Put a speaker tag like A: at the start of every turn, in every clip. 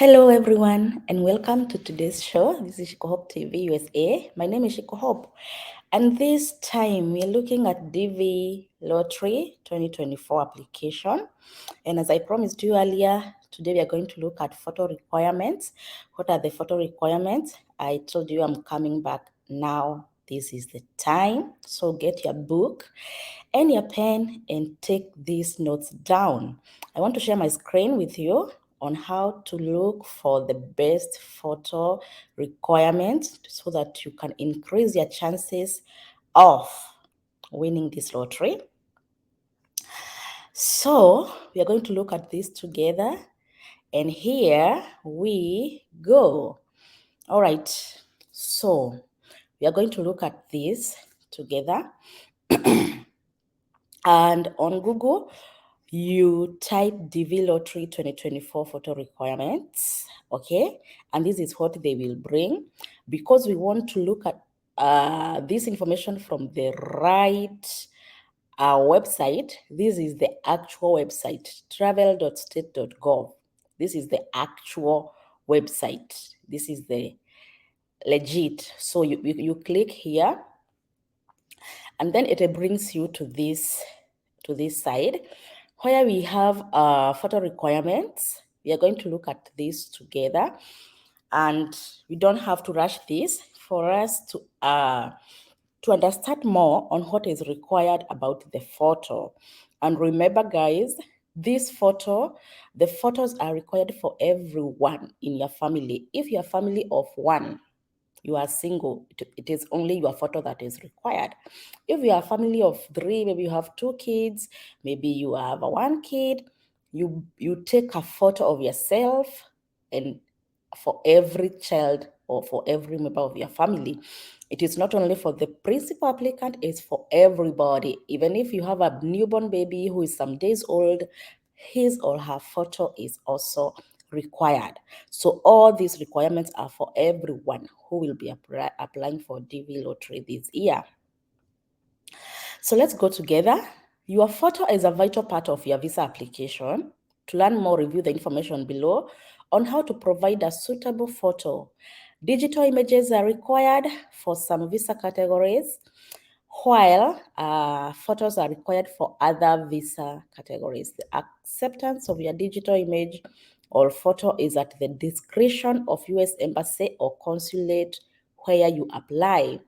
A: Hello, everyone, and welcome to today's show. This is Shiko Hope TV USA. My name is Shiko Hope, and this time we're looking at DV Lottery 2024 application. And as I promised you earlier, today we are going to look at photo requirements. What are the photo requirements? I told you I'm coming back now. This is the time. So get your book and your pen and take these notes down. I want to share my screen with you on how to look for the best photo requirements so that you can increase your chances of winning this lottery. So we are going to look at this together, and here we go. All right, so we are going to look at this together. And on Google, you type DV Lottery 2024 photo requirements, okay? And this is what they will bring, because we want to look at this information from the right website. This is the actual website, travel.state.gov. This is the actual website. This is the legit. So you click here, and then it brings you to this side where we have photo requirements. We are going to look at this together, and we don't have to rush this for us to understand more on what is required about the photo. And remember, guys, the photos are required for everyone in your family. If you're a family of one, you are single, it is only your photo that is required. If you are a family of three, maybe you have two kids, maybe you have one kid, you take a photo of yourself, and for every child or for every member of your family. It is not only for the principal applicant, it's for everybody. Even if you have a newborn baby who is some days old, his or her photo is also required. So all these requirements are for everyone who will be applying for DV Lottery this year. So let's go together. Your photo is a vital part of your visa application. To learn more, review the information below on how to provide a suitable photo. Digital images are required for some visa categories, while photos are required for other visa categories. The acceptance of your digital image or photo is at the discretion of U.S. Embassy or consulate where you apply.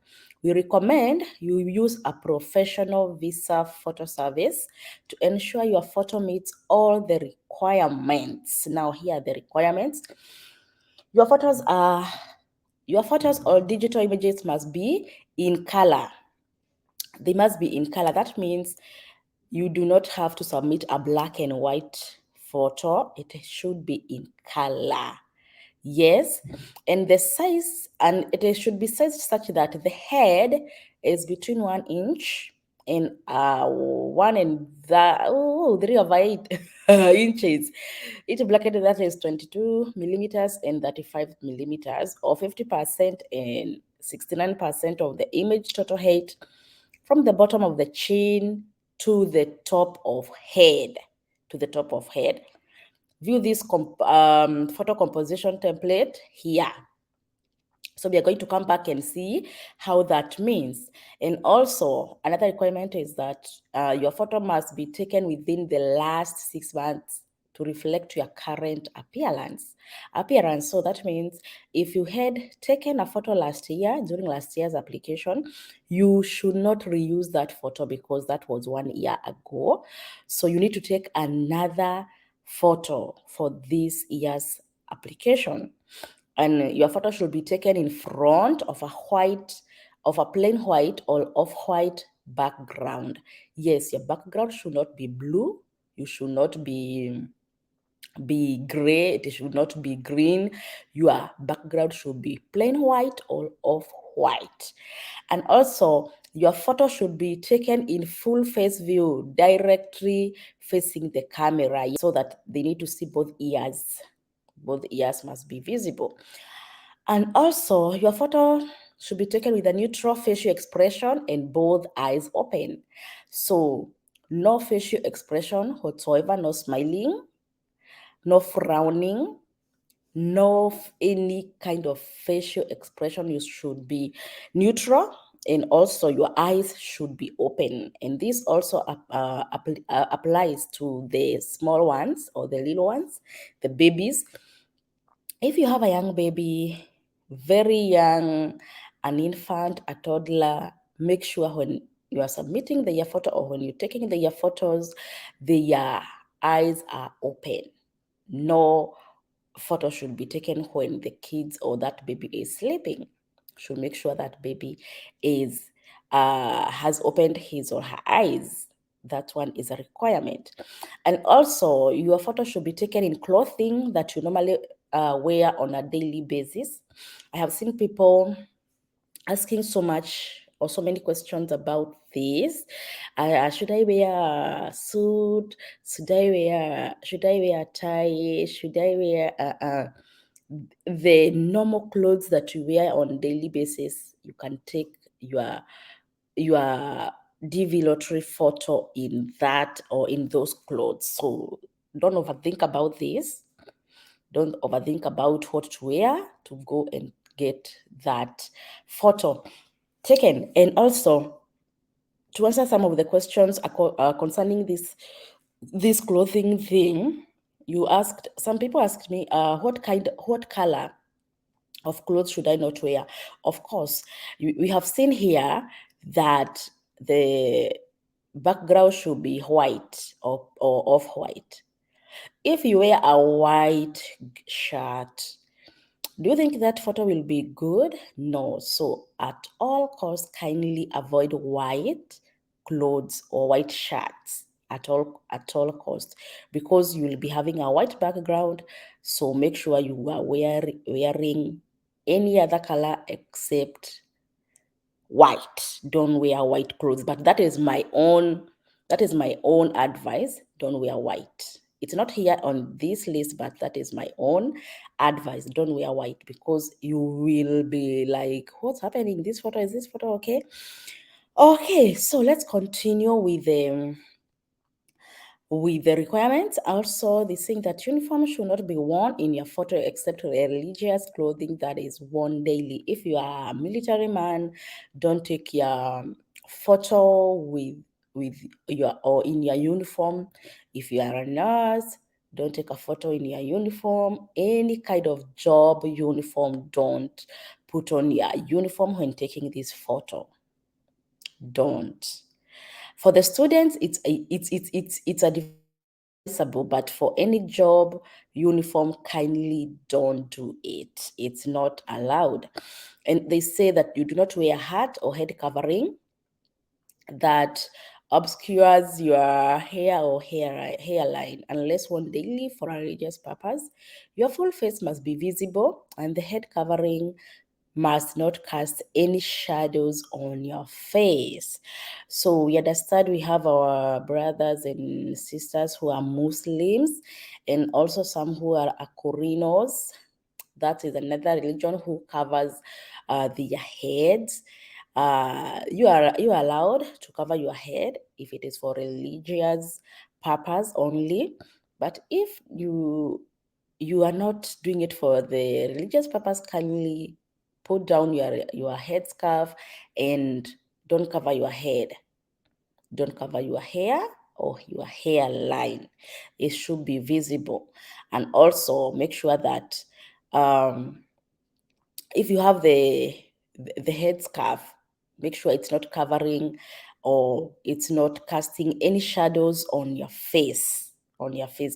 A: We recommend you use a professional visa photo service to ensure your photo meets all the requirements. Now, here are the requirements. Your photos or digital images must be in color. They must be in color. That means you do not have to submit a black and white photo. It should be in color. Yes, and the size, and it should be sized such that the head is between 1 inch and 3 over 8 inches. Each blanket that is 22 millimeters and 35 millimeters, or 50% and 69% of the image total height from the bottom of the chin to the top of head. View this photo composition template here. So we are going to come back and see how that means. And also, another requirement is that your photo must be taken within the last 6 months to reflect your current appearance. So that means if you had taken a photo last year, during last year's application, you should not reuse that photo because that was 1 year ago. So you need to take another photo for this year's application. And your photo should be taken in front of a plain white or off-white background. Yes, your background should not be blue. You should not be gray. It should not be green. Your background should be plain white or off-white. And also, your photo should be taken in full face view, directly facing the camera, so that they need to see both ears. Both ears must be visible. And also, your photo should be taken with a neutral facial expression and both eyes open. So, no facial expression whatsoever, no smiling, no frowning, any kind of facial expression. You should be neutral, and also your eyes should be open. And this also applies to the small ones or the little ones, the babies. If you have a young baby, very young, an infant, a toddler, make sure when you are submitting the year photo or when you're taking the year photos, their eyes are open. No photo should be taken when the kids or that baby is sleeping. Should make sure that baby is has opened his or her eyes. That one is a requirement. And also, your photo should be taken in clothing that you normally wear on a daily basis. I have seen people asking so much or so many questions about this. Should I wear a suit? Should I wear a tie? Should I wear the normal clothes that you wear on daily basis? You can take your DV lottery photo in that or in those clothes. So don't overthink about this. Don't overthink about what to wear to go and get that photo taken. And also, to answer some of the questions concerning this clothing thing, some people asked me, what color of clothes should I not wear? Of course, we have seen here that the background should be white or off-white. If you wear a white shirt, do you think that photo will be good? No. So at all costs, kindly avoid white clothes or white shirts at all costs, because you will be having a white background. So make sure you are wearing any other color except white. Don't wear white clothes. But that is my own advice. Don't wear white. It's not here on this list, but that is my own advice. Don't wear white, because you will be like, what's happening? This photo, is this photo okay? Okay, so let's continue with the requirements. Also, they saying that uniform should not be worn in your photo except religious clothing that is worn daily. If you are a military man, don't take your photo with your or in your uniform. If you are a nurse, don't take a photo in your uniform. Any kind of job uniform, don't put on your uniform when taking this photo. Don't. For the students, it's advisable, but for any job uniform, kindly don't do it. It's not allowed. And they say that you do not wear a hat or head covering that obscures your hair or hairline unless worn daily for a religious purpose. Your full face must be visible, and the head covering must not cast any shadows on your face. So we understand we have our brothers and sisters who are Muslims, and also some who are Akurinos. That is another religion who covers their heads. You are allowed to cover your head if it is for religious purpose only. But if you are not doing it for the religious purpose, kindly put down your headscarf and don't cover your head. Don't cover your hair or your hairline. It should be visible. And also make sure that if you have the headscarf, make sure it's not covering or it's not casting any shadows on your face,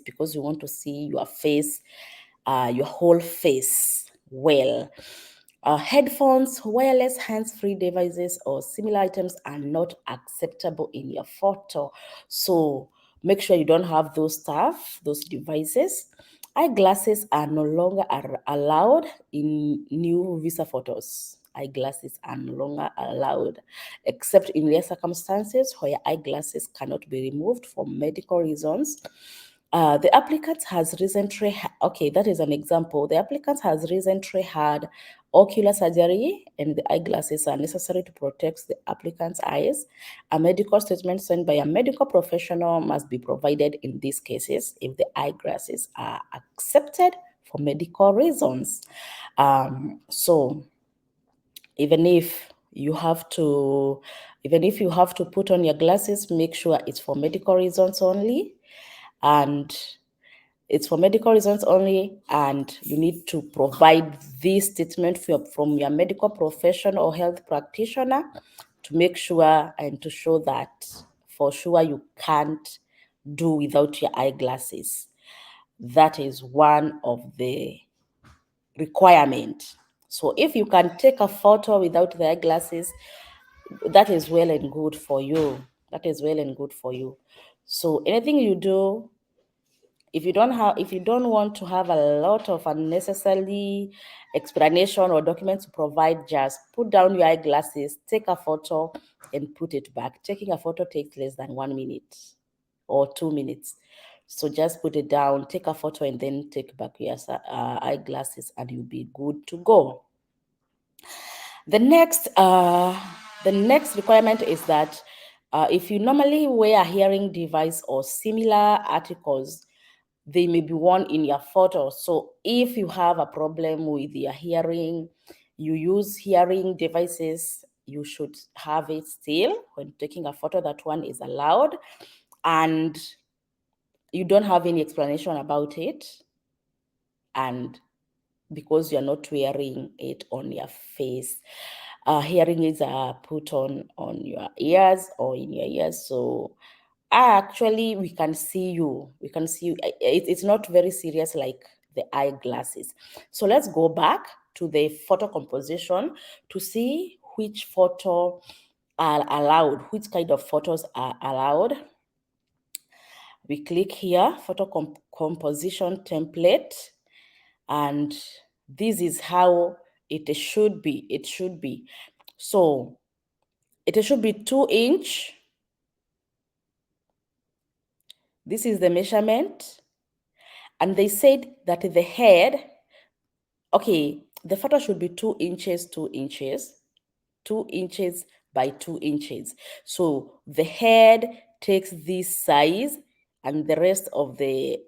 A: because you want to see your face, your whole face well. Headphones, wireless hands-free devices, or similar items are not acceptable in your photo. So make sure you don't have those devices. Eyeglasses are no longer allowed in new visa photos. Eyeglasses are no longer allowed, except in rare circumstances where eyeglasses cannot be removed for medical reasons. The applicant has recently, okay, that is an example. The applicant has recently had ocular surgery and the eyeglasses are necessary to protect the applicant's eyes. A medical statement signed by a medical professional must be provided in these cases if the eyeglasses are accepted for medical reasons. So even if you have to put on your glasses, make sure it's for medical reasons only, and it's for medical reasons only, and you need to provide this statement from your medical professional or health practitioner to make sure and to show that for sure you can't do without your eyeglasses. That is one of the requirement. So if you can take a photo without the eyeglasses, that is well and good for you. That is well and good for you. So anything you do, if you don't want to have a lot of unnecessary explanation or documents to provide, just put down your eyeglasses, take a photo, and put it back. Taking a photo takes less than 1 minute or 2 minutes. So just put it down, take a photo, and then take back your eyeglasses, and you'll be good to go. The next requirement is that if you normally wear a hearing device or similar articles, they may be worn in your photo. So if you have a problem with your hearing, you use hearing devices, you should have it still when taking a photo. That one is allowed, and you don't have any explanation about it, and because you're not wearing it on your face. Hearing aids are put on your ears or in your ears, so actually we can see you. It's not very serious like the eyeglasses. So let's go back to the photo composition to see which photo are allowed, which kind of photos are allowed. We click here, photo composition template, and this is how it should be. So it should be 2-inch. This is the measurement, and they said that the head, okay, the photo should be 2 inches, 2 inches, 2 inches by 2 inches. So the head takes this size, and the rest of the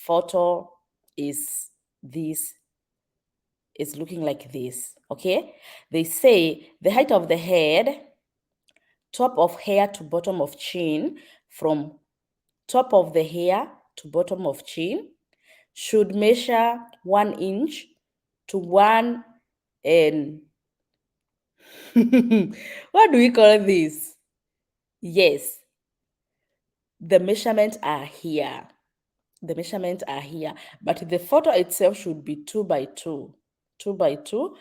A: photo is looking like this. Okay, they say the height of the head, top of hair to bottom of chin, from top of the hair to bottom of chin, should measure 1 inch to 1 and what do we call this? Yes, the measurements are here. The measurements are here, but the photo itself should be 2 by 2. 2 by 2.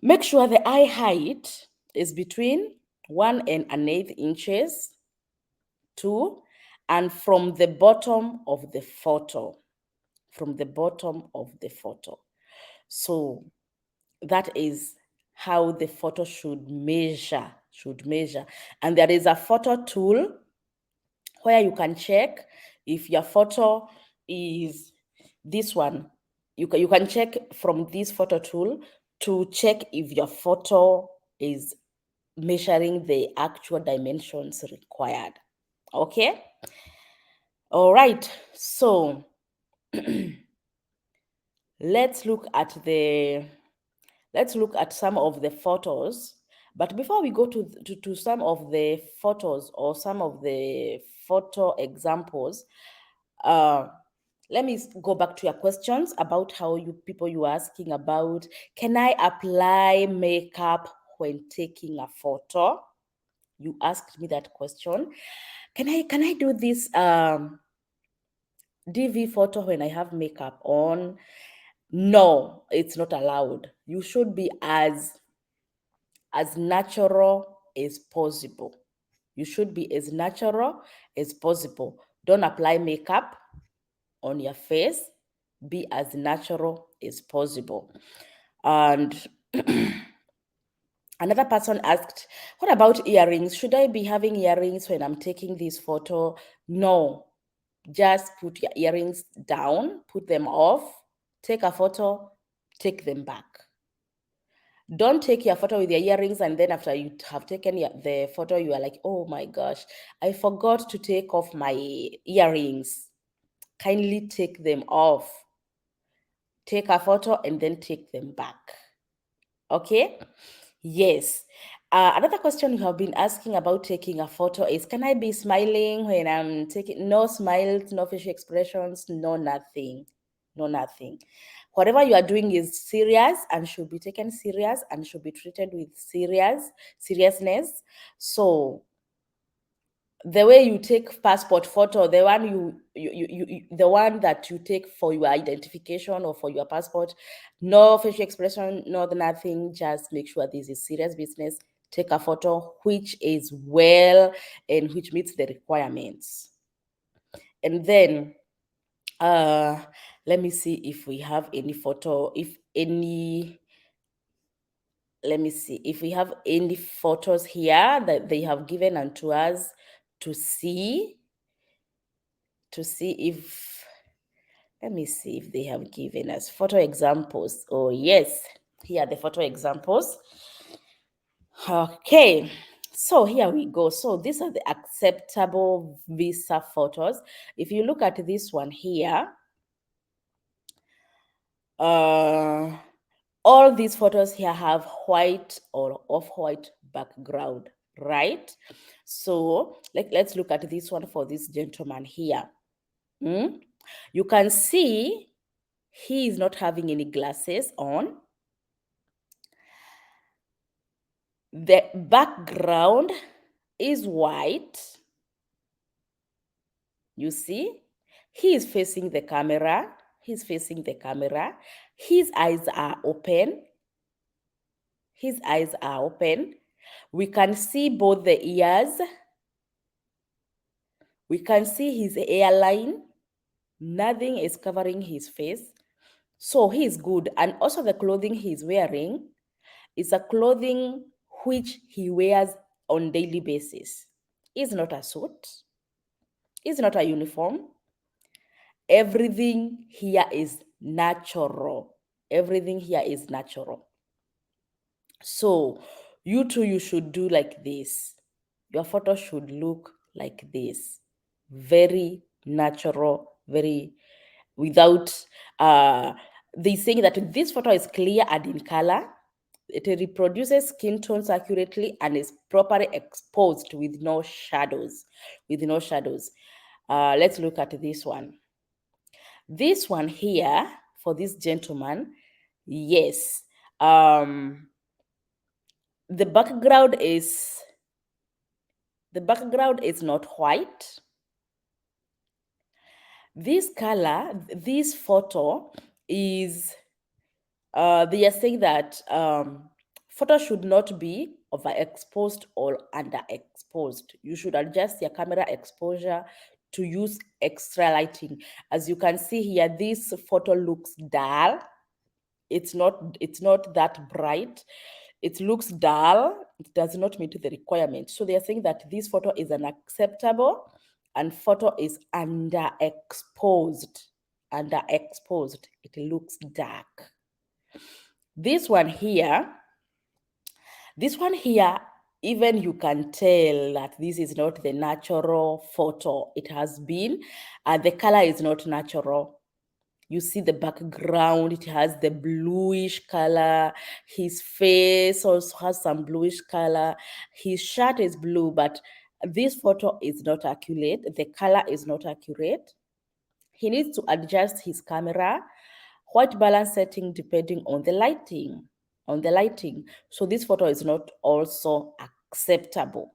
A: Make sure the eye height is between 1.1/8 inches, 2, and from the bottom of the photo. From the bottom of the photo. So that is how the photo should measure. And there is a photo tool where you can check if your photo is this one. You can check from this photo tool to check if your photo is measuring the actual dimensions required. Okay? All right. So let's look at some of the photos. But before we go to some of the photos or some of the photo examples, let me go back to your questions about how you are asking about, can I apply makeup when taking a photo? You asked me that question. Can I do this DV photo when I have makeup on? No, it's not allowed. You should be as natural as possible. You should be as natural as possible. Don't apply makeup on your face. Be as natural as possible. And another person asked, what about earrings? Should I be having earrings when I'm taking this photo? No, just put your earrings down, put them off, take a photo, take them back. Don't take your photo with your earrings, and then after you have taken the photo, you are like, oh my gosh, I forgot to take off my earrings. kindly take them off. Take a photo and then take them back. Okay? Yes. Another question you have been asking about taking a photo is, can I be smiling when I'm taking? No smiles, no facial expressions, no nothing. No nothing. Whatever you are doing is serious and should be taken serious and should be treated with seriousness. So the way you take passport photo, the one the one that you take for your identification or for your passport, no facial expression, no nothing. Just make sure this is serious business. Take a photo which is well and which meets the requirements. And then let me see if we have any photo, if any, let me see if we have any photos here that they have given unto us to see if, let me see if they have given us photo examples. Oh yes, here are the photo examples. Okay, so here we go. So these are the acceptable visa photos. If you look at this one here, all these photos here have white or off-white background, right? So let's look at this one for this gentleman here. You can see he is not having any glasses on. The background is white. You see, he is facing the camera. He's facing the camera. His eyes are open. His eyes are open. We can see both the ears. We can see his hairline. Nothing is covering his face. So he is good. And also the clothing he's wearing is a clothing which he wears on daily basis. It's not a suit. It's not a uniform. Everything here is natural. Everything here is natural. So you too, you should do like this. Your photo should look like this. Very natural, very without they saying that this photo is clear and in color. It reproduces skin tones accurately and is properly exposed with no shadows. With no shadows. Let's look at this one. This one here for this gentleman, yes. The background is not white. This color, this photo is they are saying that photo should not be overexposed or underexposed. You should adjust your camera exposure to use extra lighting. As you can see here, this photo looks dull. It's not that bright. It looks dull. It does not meet the requirement. So they are saying that this photo is unacceptable and photo is underexposed. Underexposed. It looks dark. This one here, even you can tell that this is not the natural photo. It has been, the color is not natural. You see the background, it has the bluish color. His face also has some bluish color. His shirt is blue, but this photo is not accurate. The color is not accurate. He needs to adjust his camera, white balance setting depending on the lighting. So this photo is not also acceptable.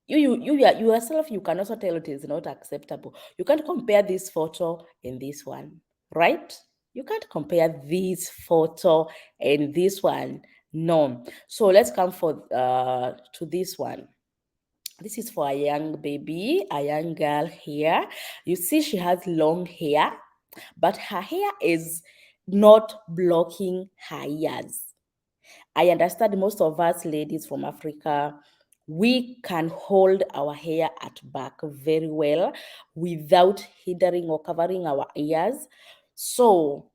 A: You yourself, you can also tell it is not acceptable. You can't compare this photo and this one, right? You can't compare this photo and this one. No. So let's come for to this one. This is for a young baby, a young girl here. You see she has long hair, but her hair is not blocking her ears. I understand most of us ladies from Africa, we can hold our hair at back very well without hindering or covering our ears. So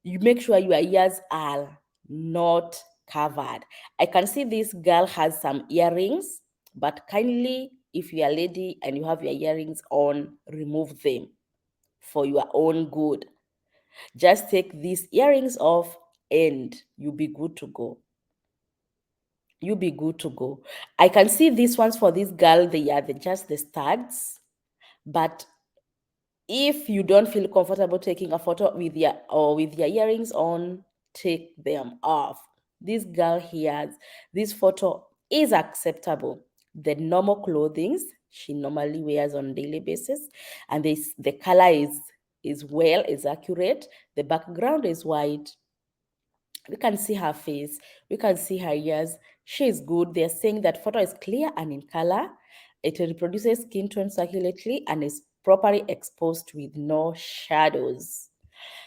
A: you make sure your ears are not covered. I can see this girl has some earrings, but kindly, if you are a lady and you have your earrings on, remove them. for your own good. Just take these earrings off and you'll be good to go. You'll be good to go. I can see these ones for this girl, they are just the studs. But if you don't feel comfortable taking a photo with your earrings on, take them off. This girl here, this photo is acceptable. The normal clothing she normally wears on a daily basis, and the color is accurate. The background is white. We can see her face, we can see her ears. She is good. They're saying that photo is clear and in color. It reproduces skin tone accurately and is properly exposed with no shadows.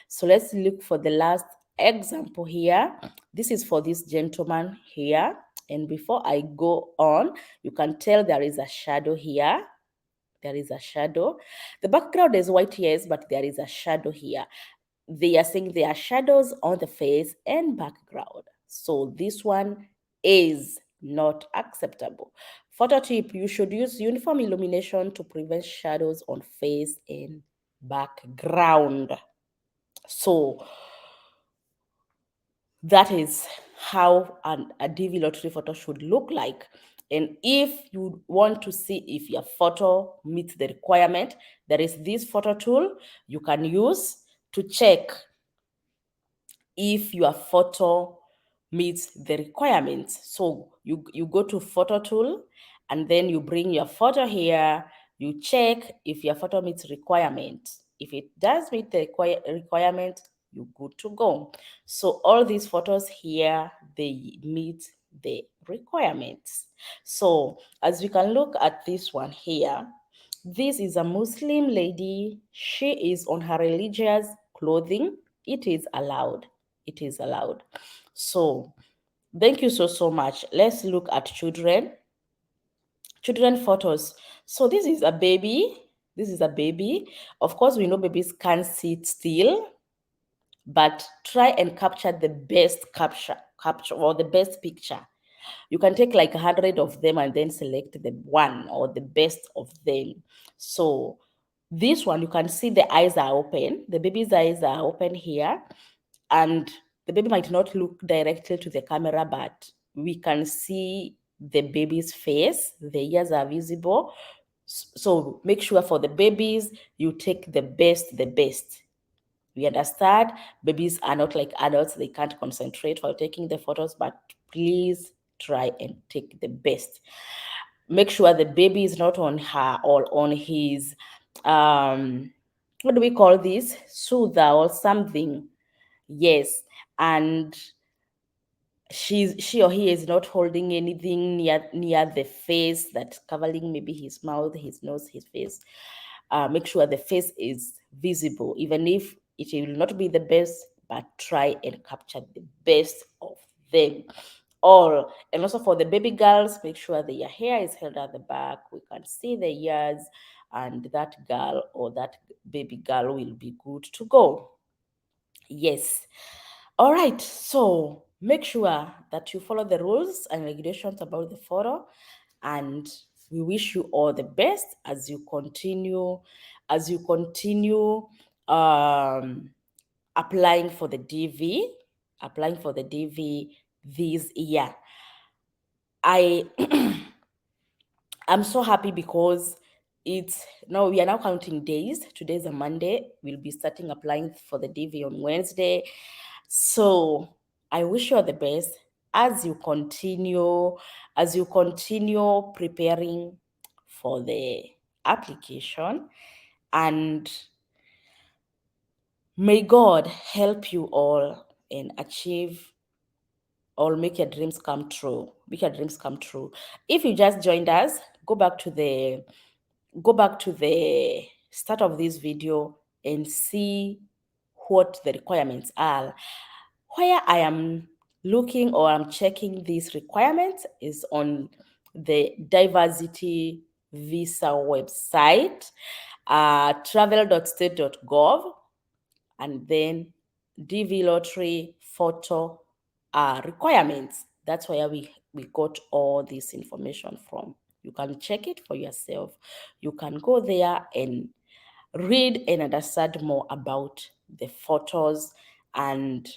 A: So let's look for the last example here. This is for this gentleman here. And before I go on, you can tell there is a shadow here. There is a shadow. The background is white, yes, but there is a shadow here. They are saying there are shadows on the face and background. So this one is not acceptable. Photo tip, you should use uniform illumination to prevent shadows on face and background. So that is how a DV lottery photo should look like. And if you want to see if your photo meets the requirement, there is this photo tool you can use to check if your photo meets the requirements. So you go to photo tool and then you bring your photo here, you check if your photo meets requirement. If it does meet the requirement, you're good to go. So all these photos here, they meet the requirements. So as we can look at this one here, this is a Muslim lady. She is on her religious clothing. It is allowed. It is allowed. So thank you so much. Let's look at children photos. So this is a baby. This is a baby. Of course, we know babies can't sit still, but try and capture the best capture or the best picture. You can take like 100 of them and then select the one or the best of them. So this one, you can see the eyes are open. The baby's eyes are open here, and the baby might not look directly to the camera, but we can see the baby's face. The ears are visible. So make sure for the babies, you take the best, the best. We understand babies are not like adults, they can't concentrate while taking the photos, but please try and take the best. Make sure the baby is not on her or on his what do we call this, soother or something. Yes. And she or he is not holding anything near the face that's covering maybe his mouth, his nose, his face. Make sure the face is visible, even if it will not be the best, but try and capture the best of them all. And also for the baby girls, make sure their hair is held at the back. We can see the ears, and that girl or that baby girl will be good to go. Yes. All right. So make sure that you follow the rules and regulations about the photo, and we wish you all the best as you continue um applying for the DV this year. I I'm so happy because it's now we are now counting days. Today's a Monday. We'll be starting applying for the DV on Wednesday. So I wish you all the best as you continue preparing for the application, and may God help you all and achieve or make your dreams come true. Make your dreams come true. If you just joined us, go back to the start of this video and see what the requirements are. Where I am looking or I'm checking these requirements is on the diversity visa website, travel.state.gov, and then DV lottery photo requirements. That's where we got all this information from. You can check it for yourself. You can go there and read and understand more about the photos, and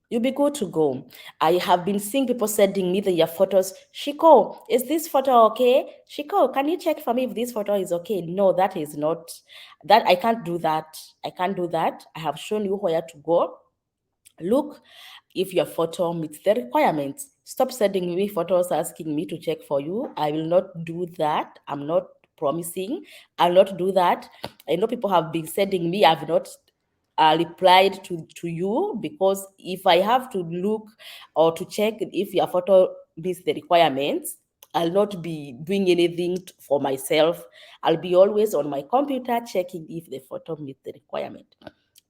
A: you'll be good to go. I have been seeing people sending me their photos. Shiko, is this photo okay? Shiko, can you check for me if this photo is okay? No, that is not, that I can't do that. I can't do that. I have shown you where to go. Look if your photo meets the requirements. Stop sending me photos asking me to check for you. I will not do that. I'm not promising. I'll not do that. I know people have been sending me. I've not replied to you, because if I have to look or to check if your photo meets the requirements, I'll not be doing anything for myself. I'll be always on my computer checking if the photo meets the requirement.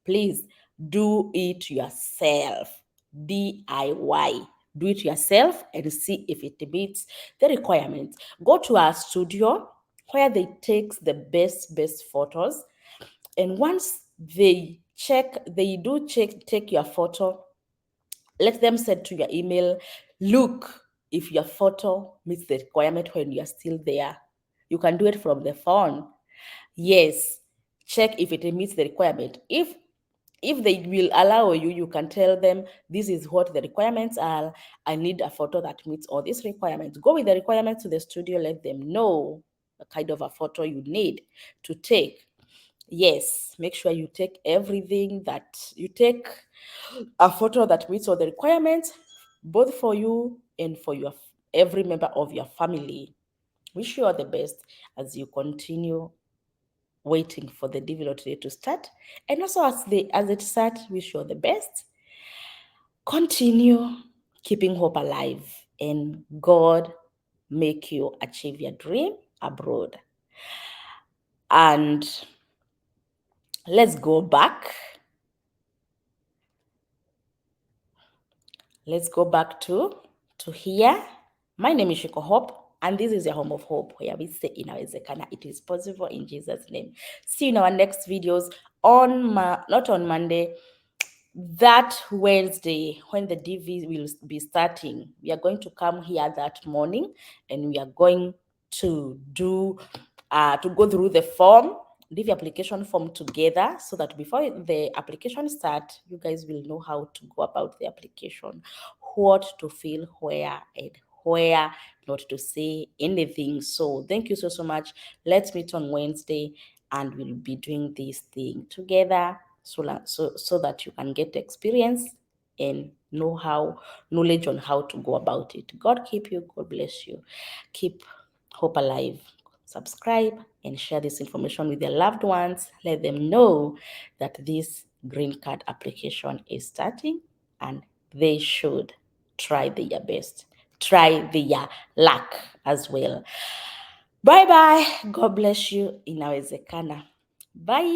A: Please do it yourself. DIY. Do it yourself and see if it meets the requirements. Go to our studio where they take the best photos, and once they take your photo, let them send to your email, look if your photo meets the requirement when you're still there. You can do it from the phone. Yes, check if it meets the requirement. If they will allow you, you can tell them, this is what the requirements are. I need a photo that meets all these requirements. Go with the requirements to the studio, let them know the kind of a photo you need to take. Yes, make sure you take everything that you take a photo that meets all the requirements, both for you and for your every member of your family. Wish you all the best as you continue waiting for the DV lottery to start. And also as it starts, wish you all the best. Continue keeping hope alive, and God make you achieve your dream abroad. And let's go back. Let's go back to here. My name is Shiko Hope, and this is your home of hope, where we say inawezekana, it is possible in Jesus' name. See you in our next videos on not on Monday, that Wednesday, when the DV will be starting. We are going to come here that morning, and we are going to do to go through the form, DV application form together, so that before the application start, you guys will know how to go about the application, what to fill where, and where not to say anything. So thank you so much. Let's meet on Wednesday, and we'll be doing this thing together, so that you can get experience and knowledge on how to go about it. God keep you. God bless you. Keep hope alive. Subscribe and share this information with your loved ones. Let them know that this green card application is starting, and they should try their best. Try their luck as well. Bye bye. God bless you. Inawezekana. Bye.